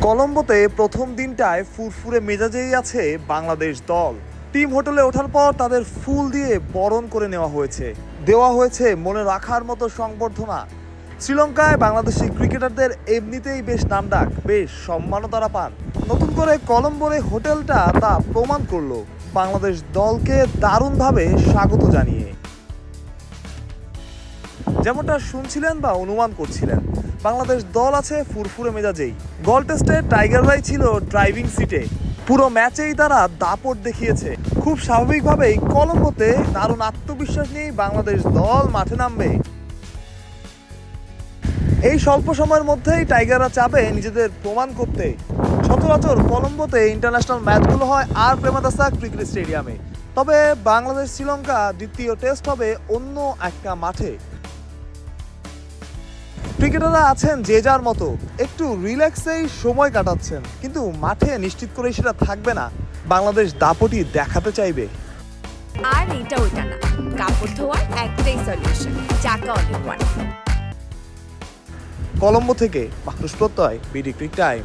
কলম্বোতে প্রথম দিনটায় ফুরফুরে মেজাজেই আছে বাংলাদেশ দল। টিম হোটেলে ওঠার পর তাদের ফুল দিয়ে বরণ করে নেওয়া হয়েছে, দেওয়া হয়েছে মনে রাখার মতো সংবর্ধনা। শ্রীলঙ্কায় বাংলাদেশি ক্রিকেটারদের এমনিতেই বেশ নামডাক, বেশ সম্মানও তারা পান। নতুন করে কলম্বোর এই হোটেলটা তা প্রমাণ করলো, বাংলাদেশ দলকে দারুণভাবে স্বাগত জানিয়ে। যেমনটা শুনছিলেন বা অনুমান করছিলেন, বাংলাদেশ দল আছে ফুরফুরে মেজাজেই। গল টেস্টে টাইগাররাই ছিল ড্রাইভিং সিটে, পুরো ম্যাচেই তারা দাপট দেখিয়েছে। খুব স্বাভাবিকভাবেই কলম্বোতে দারুণ আত্মবিশ্বাস নিয়েই বাংলাদেশ দল মাঠে নামবে। এই স্বল্প সময়ের মধ্যেই টাইগাররা চাবে নিজেদের প্রমাণ করতে। সচরাচর কলম্বোতে ইন্টারন্যাশনাল ম্যাচগুলো হয় আর প্রেমাদাসা ক্রিকেট স্টেডিয়ামে, তবে বাংলাদেশ শ্রীলঙ্কা দ্বিতীয় টেস্ট হবে অন্য একটা মাঠে। ক্রিকেটাররা আছেন যে যার মতো, একটু রিল্যাক্সেই সময় কাটাচ্ছেন, কিন্তু মাঠে নিশ্চিত করে সেটা থাকবে না। বাংলাদেশ দাপটই দেখাতে চাইবে। আর এটা ওইটা না, কাপড় ধোয়ার একটাই সলিউশন, চাকা অল ইন ওয়ান। কলম্বো থেকে মাহরুজ প্রত্যয়, বিডি ক্রিক টাইম।